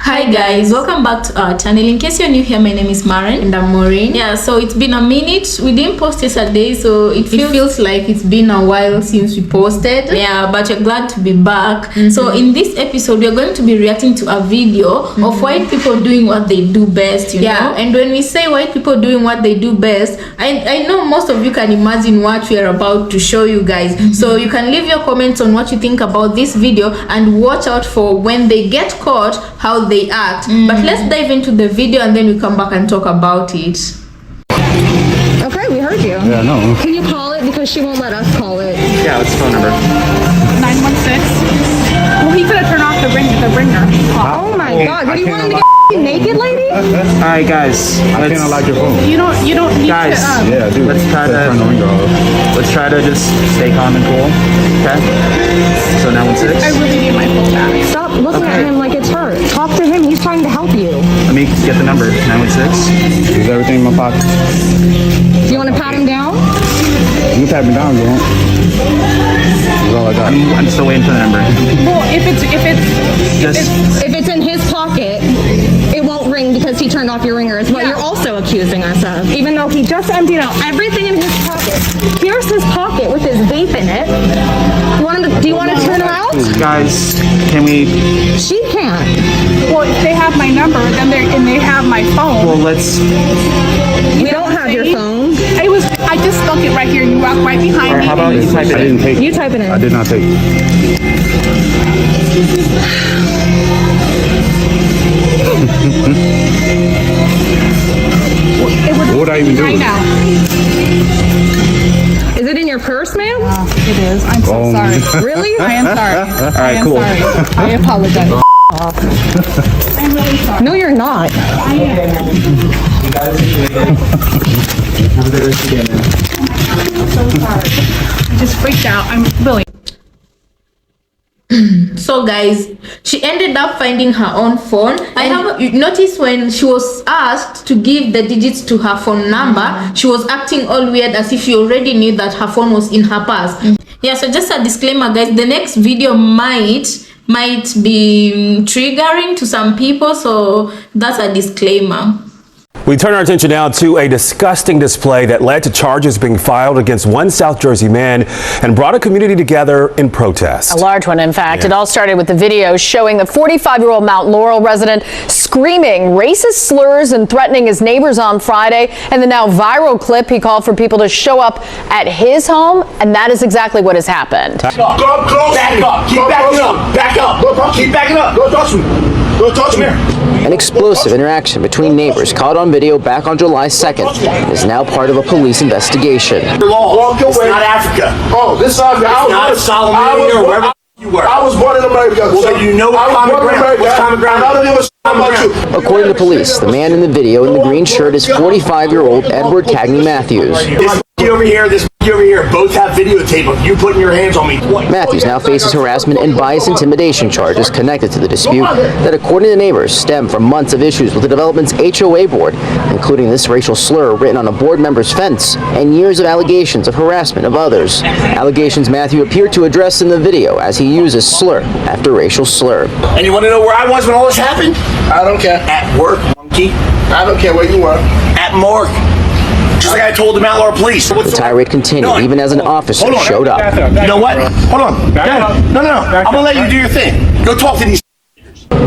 Hi guys, welcome back to our channel. In case you're new here, my name is Maren and I'm Maureen. Yeah, so it's been a minute. We didn't post yesterday, so it feels like it's been a while since we posted. Yeah, but you're glad to be back. So in this episode, we're going to be reacting to a video of white people doing what they do best, you know? And when we say white people doing what they do best, I know most of you can imagine what we are about to show you guys. So you can leave your comments on what you think about this video and watch out for when they get caught, how they act. But let's dive into the video and then we come back and talk about it. Okay, we heard you. Yeah, no. Can you call it? Because she won't let us call it. Yeah, what's the phone number? 916. Well, he could have turned off the ringer. Oh my God! What do you want him to get naked, lady? All right, guys. I can't unlock your phone. You don't need guys, to. Yeah, dude. Let's try to just stay calm and cool. Okay. So 916. I really need my phone back. Stop looking at him like it's hurt. Talk to him. He's trying to help you. Let me get the number. 916. Is everything in my pocket? Do you want to pat him down? You pat me down, girl. That's all I got. I'm still waiting for the number. Well, if it's in his pocket, it won't ring because he turned off your ringer. Is what you're also accusing us of. Even though he just emptied out everything in his pocket. Here's his pocket with his vape in it. Do you want to turn around? Guys, can we? She can't. well, if they have my number, then they have my phone. Well, let's. We don't have your phone. I just stuck it right here. You walk right behind me. How about you type it in? I didn't take it. You type it in. I did not take it. What would I even do? Right now. Is it in your purse, ma'am? It is. I'm so sorry. Really? I am sorry. All right, cool. Sorry. I apologize. I'm really sorry. No, you're not. I am. I'm so sorry. I just freaked out. I'm really. So guys, she ended up finding her own phone. You noticed when she was asked to give the digits to her phone number, she was acting all weird as if she already knew that her phone was in her purse. Yeah, so just a disclaimer guys, the next video might be triggering to some people, so that's a disclaimer. We turn our attention now to a disgusting display that led to charges being filed against one South Jersey man and brought a community together in protest. A large one, in fact. It all started with the video showing the 45-year-old Mount Laurel resident screaming racist slurs and threatening his neighbors on Friday. And the now viral clip, he called for people to show up at his home, and that is exactly what has happened. Go up close. Back up. Keep backing up. Back up. Keep backing up. Don't touch me. Don't touch me. An explosive interaction between neighbors caught on video back on July 2nd is now part of a police investigation. Walk away. It's not Africa. Oh, this is Africa. It's not Solomon or wherever you were. I was born in America. Well, so you know what common ground. What's common ground? I don't give a about you. According to police, the man in the video in the green shirt is 45-year-old Edward Cagney Matthews. This over here, this over here, both have videotape of you putting your hands on me. Matthews now faces harassment and bias intimidation charges connected to the dispute that, according to neighbors, stem from months of issues with the development's HOA board, including this racial slur written on a board member's fence and years of allegations of harassment of others. Allegations Matthew appeared to address in the video as he uses slur after racial slur. And you want to know where I was when all this happened? I don't care. At work, monkey. I don't care where you were. At morgue. Just like I told the Mount Laurel police. The tirade continued even as an officer showed up. You know what? Hold on. No. I'm going to let you do your thing. Go talk to these.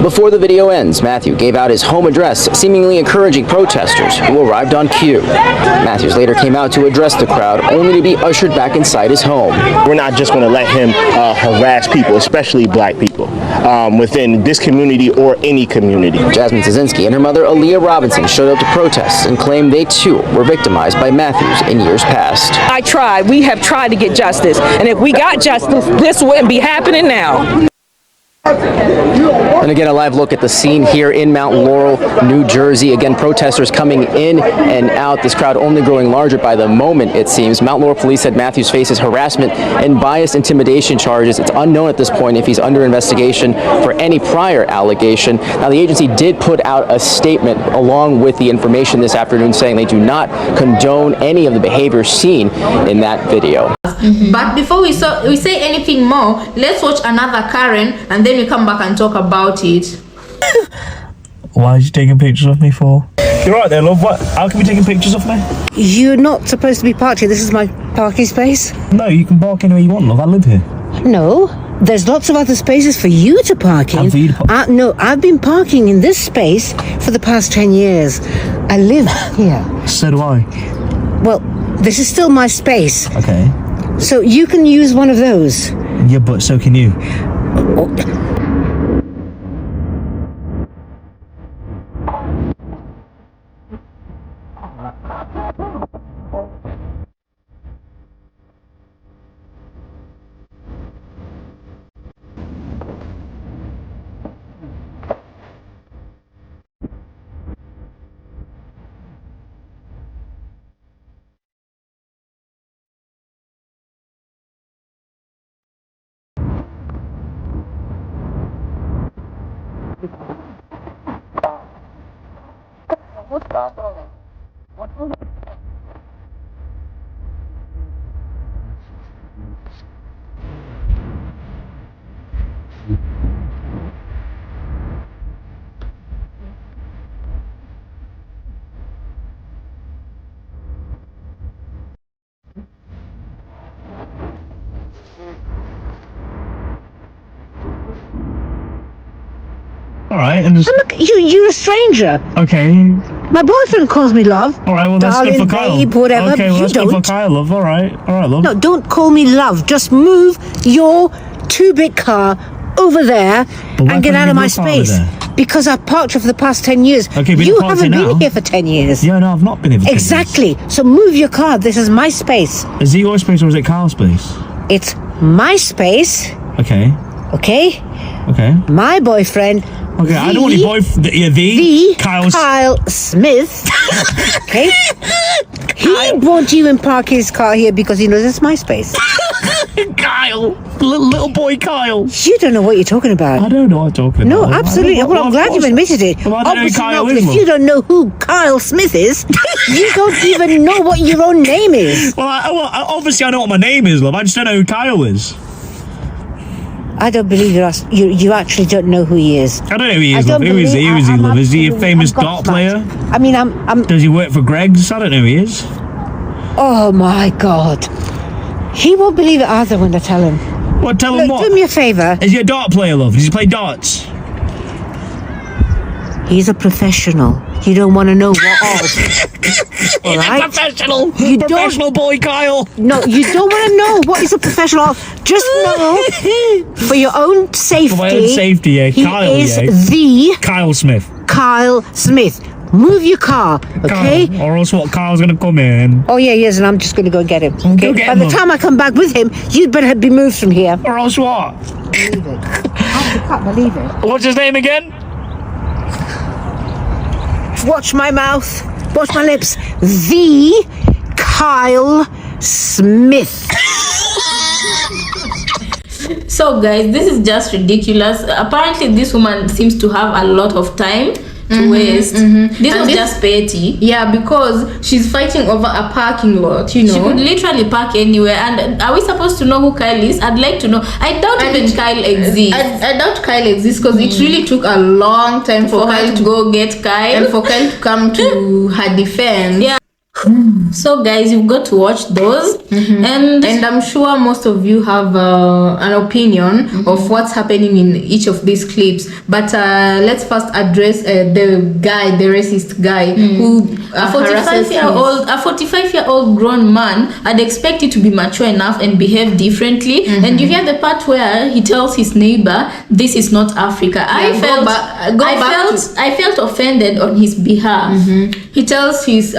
Before the video ends, Matthew gave out his home address, seemingly encouraging protesters who arrived on cue. Matthews later came out to address the crowd, only to be ushered back inside his home. We're not just going to let him harass people, especially black people, within this community or any community. Jasmine Zazinski and her mother, Aaliyah Robinson, showed up to protest and claimed they too were victimized by Matthews in years past. We have tried to get justice, and if we got justice, this wouldn't be happening now. And again, a live look at the scene here in Mount Laurel, New Jersey. Again, protesters coming in and out. This crowd only growing larger by the moment, it seems. Mount Laurel police said Matthews faces harassment and bias intimidation charges. It's unknown at this point if he's under investigation for any prior allegation. Now, the agency did put out a statement along with the information this afternoon saying they do not condone any of the behavior seen in that video. But before we say anything more, let's watch another Karen and then we come back and talk about it. Why are you taking pictures of me for? You're right there, love. What? How can you be taking pictures of me? You're not supposed to be parked here. This is my parking space. No, you can park anywhere you want, love. I live here. No, there's lots of other spaces for you to park in. And for you to No, I've been parking in this space for the past 10 years. I live here. So do I. Well, this is still my space. Okay. So you can use one of those. Yeah, but so can you. All right, and just... You're a stranger. Okay. My boyfriend calls me love. All right, well, that's darling, good for Kyle. babe, whatever. Okay, well, you that's don't. good for Kyle, love. All right, love. No, don't call me love. Just move your 2-bit car over there and get out of my space. Because I've parked here for the past 10 years. Okay, but you haven't been here for 10 years. Yeah, no, I've not been here for 10 Exactly. years. So move your car. This is my space. Is it your space or is it Kyle's space? It's my space. Okay. Okay? Okay. My boyfriend. Okay, I don't want your boyfriend. The Kyle Smith. Okay? He brought you and park his car here because he knows it's my space. Kyle. Little boy Kyle. You don't know what you're talking about. I don't know what I'm talking about. No, absolutely. Well, I'm glad you've admitted it. Well, I don't know who Kyle is. If you don't know who Kyle Smith is, you don't even know what your own name is. Well, obviously I know what my name is, love. I just don't know who Kyle is. I don't believe you actually don't know who he is. I don't know who he is, love. Who is he, love? Is he a famous dart player? I mean, I'm... Does he work for Greg's? I don't know who he is. Oh, my God. He won't believe it either when I tell him. What, tell him what? Do me a favour. Is he a dart player, love? Does he play darts? He's a professional. You don't want to know what of. All right? Professional. You professional boy Kyle. No, you don't want to know what he's a professional of. Just know, for your own safety. For my own safety, yeah. Kyle, is the Kyle Smith. Kyle Smith. Move your car, okay? Kyle, or else what? Kyle's gonna come in. Oh yeah, yes, and I'm just gonna go get him. Okay. Go get By him, the time I come back with him, you'd better be moved from here. Or else what? Believe it. I can't believe it. What's his name again? Watch my mouth. Watch my lips. The Kyle Smith. So guys, this is just ridiculous. Apparently this woman seems to have a lot of time to waste. This was just petty. Yeah, because she's fighting over a parking lot, you know. She could literally park anywhere. And are we supposed to know who Kyle is? I'd like to know. I doubt even Kyle exists. I doubt Kyle exists because it really took a long time for Kyle to go get Kyle and for Kyle to come to her defense. Yeah. So guys, you've got to watch those, and I'm sure most of you have an opinion of what's happening in each of these clips, but let's first address the guy, the racist guy, who a 45-year-old grown man. I'd expect you to be mature enough and behave differently. And you hear the part where he tells his neighbor, "This is not Africa." I felt offended on his behalf. He tells his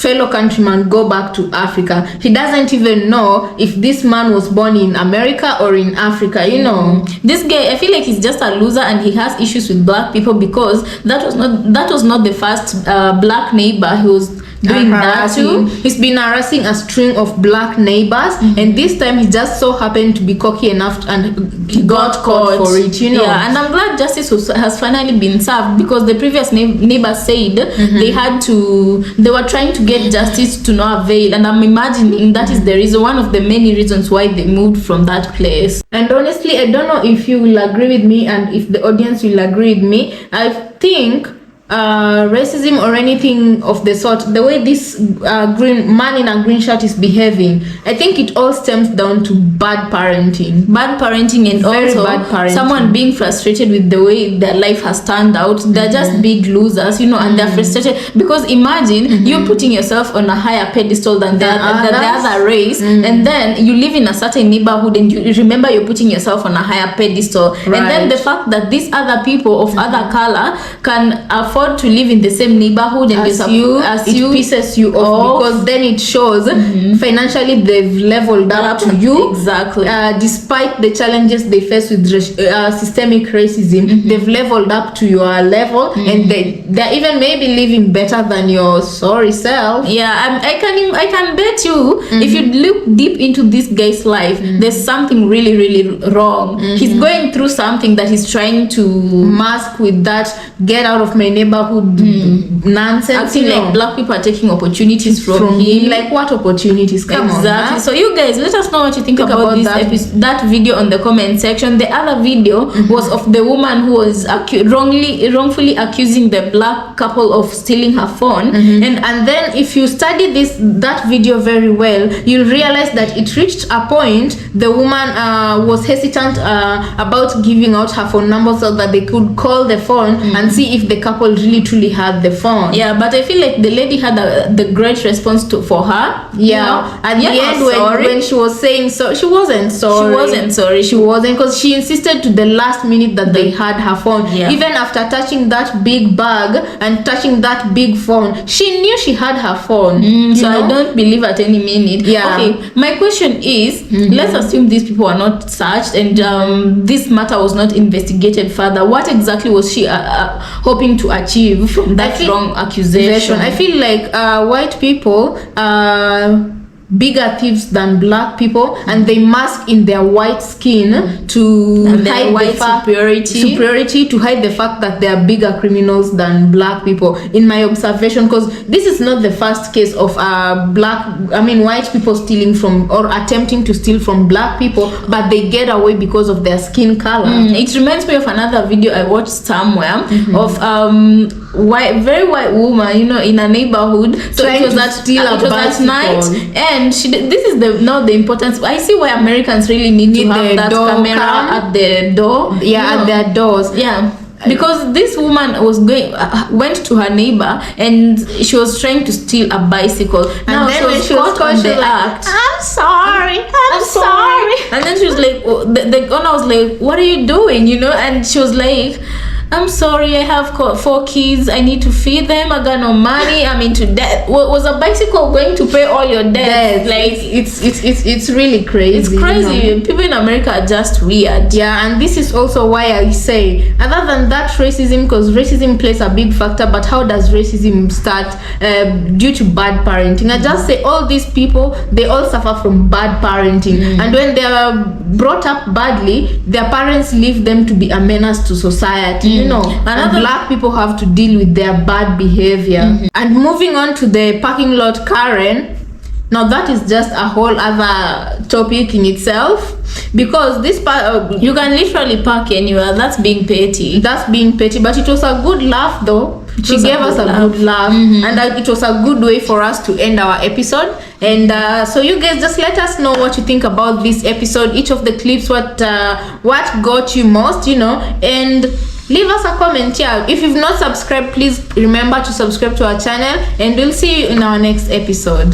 fellow countryman, "Go back to Africa." He doesn't even know if this man was born in America or in Africa. You know, this guy, I feel like he's just a loser and he has issues with black people because that was not the first black neighbor he was doing that too. He's been harassing a string of black neighbors, and this time he just so happened to be cocky enough and he got caught for it, you know. Yeah, and I'm glad justice has finally been served, because the previous neighbors said they were trying to get justice to no avail, and I'm imagining that is the reason, one of the many reasons why they moved from that place. And honestly, I don't know if you will agree with me and if the audience will agree with me. I think racism or anything of the sort, the way this green man in a green shirt is behaving, I think it all stems down to bad parenting and very also bad parenting. Someone being frustrated with the way their life has turned out. They're just big losers, you know, and they're frustrated because imagine you putting yourself on a higher pedestal than the other race, and then you live in a certain neighborhood and you remember you're putting yourself on a higher pedestal, and then the fact that these other people of other color can afford to live in the same neighborhood and it pisses you off, because then it shows financially they've leveled up to you. Exactly. Despite the challenges they face with systemic racism, they've leveled up to your level, and they're even maybe living better than your sorry self. Yeah, I can bet you if you look deep into this guy's life, there's something really, really wrong. He's going through something that he's trying to mask with that get out of my neighborhood nonsense. Acting like black people are taking opportunities from him. Like what opportunities? Exactly. So you guys, let us know what you think about this that video on the comment section. The other video was of the woman who was wrongfully accusing the black couple of stealing her phone, and then if you study that video very well, you'll realize that it reached a point the woman was hesitant about giving out her phone number so that they could call the phone and see if the couple really truly had the phone. Yeah, but I feel like the lady had the great response for her. Yeah, you know? At the end when she was saying so, she wasn't sorry. She wasn't, because she insisted to the last minute that they had her phone. Yeah. Even after touching that big bag and touching that big phone, she knew she had her phone. So I don't believe at any minute. Yeah. Okay, my question is, let's assume these people are not searched and this matter was not investigated further. What exactly was she hoping to achieve from that wrong accusation? I feel like white people are bigger thieves than black people, and they mask in their white skin to hide white superiority, to hide the fact that they are bigger criminals than black people, in my observation, because this is not the first case of white people stealing from or attempting to steal from black people, but they get away because of their skin color. It reminds me of another video I watched somewhere of very white woman, you know, in a neighborhood, so it was at night, and this is the importance. I see why Americans really need to have that camera at the door. Yeah, at their doors. Yeah. Because this woman went to her neighbor and she was trying to steal a bicycle. And then she was caught on the act. I'm sorry. And then she was like, the owner was like, what are you doing? You know, and she was like, I'm sorry, I have 4 kids, I need to feed them, I got no money, I'm into debt. Was a bicycle going to pay all your debts? Like, it's really crazy. It's crazy. You know? People in America are just weird. Yeah, and this is also why I say, other than that racism, because racism plays a big factor, but how does racism start? Due to bad parenting. I just say all these people, they all suffer from bad parenting. And when they are brought up badly, their parents leave them to be a menace to society. You know, and black people have to deal with their bad behavior. And moving on to the parking lot Karen, now that is just a whole other topic in itself, because this part you can literally park anywhere. That's being petty, but it was a good laugh though. She gave us a good laugh, and it was a good way for us to end our episode. And so you guys just let us know what you think about this episode, each of the clips, what got you most, you know, and leave us a comment here. If you've not subscribed, please remember to subscribe to our channel, and we'll see you in our next episode.